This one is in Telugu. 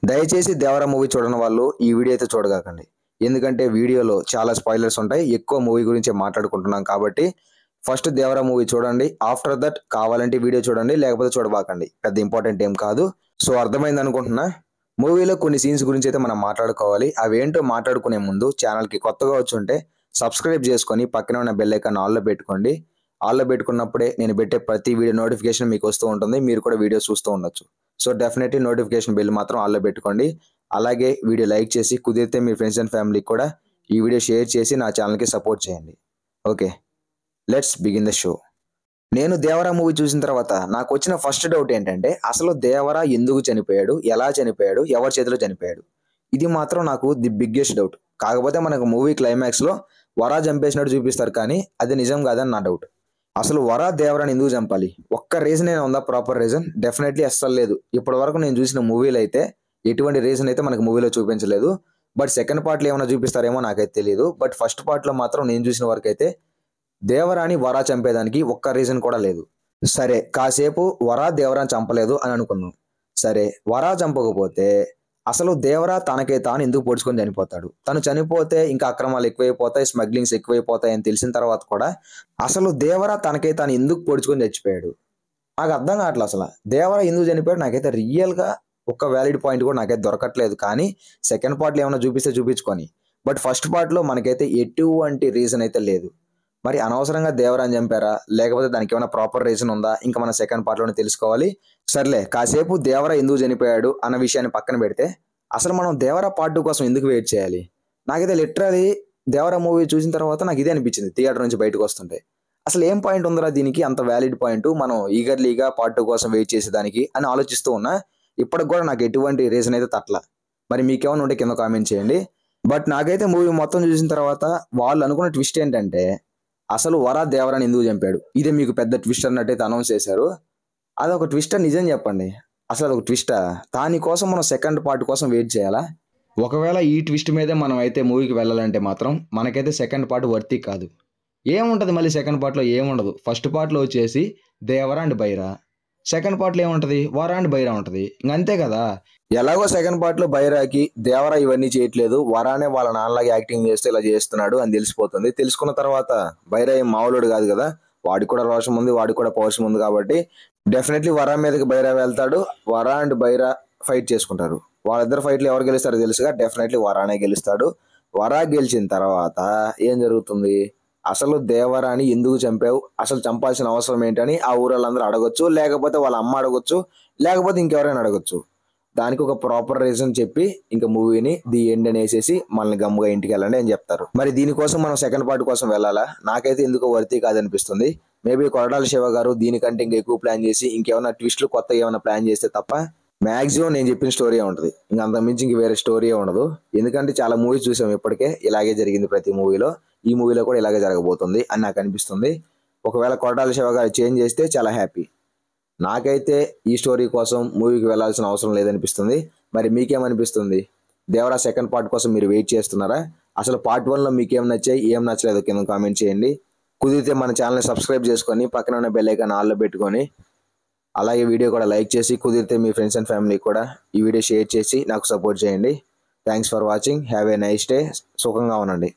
దయచేసి దేవరా మూవీ చూడని వాళ్ళు ఈ వీడియో అయితే చూడగాకండి. ఎందుకంటే వీడియోలో చాలా స్పాయిలర్స్ ఉంటాయి. ఎక్కువ మూవీ గురించే మాట్లాడుకుంటున్నాం కాబట్టి ఫస్ట్ దేవరా మూవీ చూడండి. ఆఫ్టర్ దట్ కావాలంటే వీడియో చూడండి, లేకపోతే చూడబాకండి. పెద్ద ఇంపార్టెంట్ ఏం కాదు. సో అర్థమైంది అనుకుంటున్నా. మూవీలో కొన్ని సీన్స్ గురించి అయితే మనం మాట్లాడుకోవాలి. అవేంటో మాట్లాడుకునే ముందు ఛానల్కి కొత్తగా వచ్చుంటే సబ్స్క్రైబ్ చేసుకొని పక్కనే ఉన్న బెల్ ఐకాన్ ఆల్లో పెట్టుకోండి. ఆల్లో పెట్టుకున్నప్పుడే నేను పెట్టే ప్రతి వీడియో నోటిఫికేషన్ మీకు వస్తూ ఉంటుంది. మీరు కూడా వీడియో చూస్తూ ఉండొచ్చు. సో డెఫినెట్లీ నోటిఫికేషన్ బెల్ మాత్రం ఆల్లో పెట్టుకోండి. అలాగే వీడియో లైక్ చేసి కుదిరితే మీ ఫ్రెండ్స్ అండ్ ఫ్యామిలీకి కూడా ఈ వీడియో షేర్ చేసి నా ఛానల్కి సపోర్ట్ చేయండి. Okay, let's begin the show. నేను దేవరా మూవీ చూసిన తర్వాత నాకు వచ్చిన ఫస్ట్ డౌట్ ఏంటంటే, అసలు దేవరా ఎందుకు చనిపోయాడు, ఎలా చనిపోయాడు, ఎవరి చేతిలో చనిపోయాడు? ఇది మాత్రం నాకు ది బిగ్గెస్ట్ డౌట్. కాకపోతే మనకు మూవీ క్లైమాక్స్లో వరా చంపేసినట్టు చూపిస్తారు, కానీ అది నిజం కాదని నా డౌట్. అసలు వరా దేవరాని ఎందుకు చంపాలి? ఒక్క రీజన్ అయినా ఉందా? ప్రాపర్ రీజన్ డెఫినెట్లీ అస్సలు లేదు. ఇప్పటి వరకు నేను చూసిన మూవీలో అయితే ఎటువంటి రీజన్ అయితే మనకు మూవీలో చూపించలేదు. బట్ సెకండ్ పార్ట్లో ఏమైనా చూపిస్తారేమో నాకైతే తెలియదు. బట్ ఫస్ట్ పార్ట్లో మాత్రం నేను చూసిన వరకు అయితే దేవరాని వరా చంపేదానికి ఒక్క రీజన్ కూడా లేదు. సరే, కాసేపు వరా దేవరాని చంపలేదు అని అనుకుందాం. సరే, వరా చంపకపోతే అసలు దేవరా తనకే తాను ఎందుకు పొడుచుకొని చనిపోతాడు? తను చనిపోతే ఇంకా అక్రమాలు ఎక్కువైపోతాయి, స్మగ్లింగ్స్ ఎక్కువైపోతాయి అని తెలిసిన తర్వాత కూడా అసలు దేవరా తనకే తాను ఎందుకు పొడుచుకొని చచ్చిపోయాడు? నాకు అర్థం కావట్లేదు. అసలు దేవరా ఎందుకు చనిపోయాడు నాకైతే రియల్గా ఒక్క వ్యాలిడ్ పాయింట్ కూడా నాకైతే దొరకట్లేదు. కానీ సెకండ్ పార్ట్లో ఏమైనా చూపిస్తే చూపించుకొని, బట్ ఫస్ట్ పార్ట్లో మనకైతే ఎటువంటి రీజన్ అయితే లేదు. మరి అనవసరంగా దేవరాని చంపారా, లేకపోతే దానికి ఏమైనా ప్రాపర్ రీజన్ ఉందా? ఇంకా మన సెకండ్ పార్ట్లోనే తెలుసుకోవాలి. సర్లే, కాసేపు దేవరా ఎందుకు చనిపోయాడు అన్న విషయాన్ని పక్కన పెడితే అసలు మనం దేవరా పార్ట్ 2 కోసం ఎందుకు వెయిట్ చేయాలి? నాకైతే లిటరలీ దేవరా మూవీ చూసిన తర్వాత నాకు ఇదే అనిపించింది థియేటర్ నుంచి బయటకు వస్తుంటే. అసలు ఏం పాయింట్ ఉందిరా దీనికి, అంత వ్యాలిడ్ పాయింట్ మనం ఈగర్లీగా పార్ట్ 2 కోసం వెయిట్ చేసేదానికి అని ఆలోచిస్తూ ఉన్నా. ఇప్పటికి కూడా నాకు ఎటువంటి రీజన్ అయితే తట్ల. మరి మీకేమైనా ఉంటే కింద కామెంట్ చేయండి. బట్ నాకైతే మూవీ మొత్తం చూసిన తర్వాత వాళ్ళు అనుకున్న ట్విస్ట్ ఏంటంటే, అసలు వరా దేవరాని ఎందుకు చంపాడు, ఇదే మీకు పెద్ద ట్విస్ట్ అన్నట్టయితే అనౌన్స్ చేశారు. అదొక ట్విస్టర్? నిజం చెప్పండి, అసలు అదొక ట్విస్టా? దానికోసం మనం సెకండ్ పార్ట్ కోసం వెయిట్ చేయాలా? ఒకవేళ ఈ ట్విస్ట్ మీదే మనం అయితే మూవీకి వెళ్ళాలంటే మాత్రం మనకైతే సెకండ్ పార్ట్ వర్తీ కాదు. ఏముంటుంది మళ్ళీ సెకండ్ పార్ట్లో? ఏముండదు. ఫస్ట్ పార్ట్లో వచ్చేసి దేవరా అండ్ బైరా, సెకండ్ పార్ట్లో ఏముంటుంది? వరా అండ్ బైరా ఉంటుంది. ఇంకంతే కదా. ఎలాగో సెకండ్ పార్ట్లో బైరాకి దేవరా ఇవన్నీ చేయట్లేదు, వరానే వాళ్ళ నాన్నలాగా యాక్టింగ్ చేస్తే ఇలా చేస్తున్నాడు అని తెలిసిపోతుంది. తెలుసుకున్న తర్వాత బైరా ఏం మామూలుడు కాదు కదా, వాడికి కూడా రోషం ఉంది, వాడికి కూడా పౌరుషం ఉంది. కాబట్టి డెఫినెట్లీ వరా మీదకి బైరా వెళ్తాడు. వరా అండ్ బైరా ఫైట్ చేసుకుంటారు. వాళ్ళిద్దరు ఫైట్లు ఎవరు గెలుస్తారో తెలుసుగా, డెఫినెట్లీ వరానే గెలుస్తాడు. వరా గెలిచిన తర్వాత ఏం జరుగుతుంది? అసలు దేవరాని ఎందుకు చంపావు, అసలు చంపాల్సిన అవసరం ఏంటని ఆ ఊరోళ్ళందరూ అడగొచ్చు, లేకపోతే వాళ్ళ అమ్మ అడగొచ్చు, లేకపోతే ఇంకెవరైనా అడగొచ్చు. దానికి ఒక ప్రాపర్ రీజన్ చెప్పి ఇంకా మూవీని ది ఎండ్ అని వేసేసి మనల్ని గమ్ముగా ఇంటికి వెళ్ళండి అని చెప్తారు. మరి దీనికోసం మనం సెకండ్ పార్ట్ కోసం వెళ్ళాలా? నాకైతే ఎందుకో వర్తీ కాదనిపిస్తుంది. మేబీ కొరటాల శివ గారు దీనికంటే ఇంకా ఎక్కువ ప్లాన్ చేసి ఇంకేమైనా ట్విస్ట్లు కొత్త ఏమైనా ప్లాన్ చేస్తే తప్ప మాక్సిమం నేను చెప్పిన స్టోరీ ఉంటుంది. ఇంకా అంత మించి ఇంక వేరే స్టోరీ ఉండదు. ఎందుకంటే చాలా మూవీస్ చూసాం ఇప్పటికే, ఇలాగే జరిగింది ప్రతి మూవీలో. ఈ మూవీలో కూడా ఇలాగే జరగబోతుంది అని నాకు అనిపిస్తుంది. ఒకవేళ కొరటాల శివ గారు చేంజ్ చేస్తే చాలా హ్యాపీ. నాకైతే ఈ స్టోరీ కోసం మూవీకి వెళ్ళాల్సిన అవసరం లేదనిపిస్తుంది. మరి మీకేమనిపిస్తుంది? దేవరా సెకండ్ పార్ట్ కోసం మీరు వెయిట్ చేస్తున్నారా? అసలు పార్ట్ 1లో మీకేం నచ్చాయి, ఏం నచ్చలేదు కింద కామెంట్ చేయండి. కుదిరితే మన ఛానల్ని సబ్స్క్రైబ్ చేసుకొని పక్కన ఉన్న బెల్ ఐకాన్ ఆల్లో పెట్టుకొని, అలాగే వీడియో కూడా లైక్ చేసి కుదిరితే మీ ఫ్రెండ్స్ అండ్ ఫ్యామిలీ కూడా ఈ వీడియో షేర్ చేసి నాకు సపోర్ట్ చేయండి. Thanks for watching. Have a nice day. సుఖంగా ఉండండి.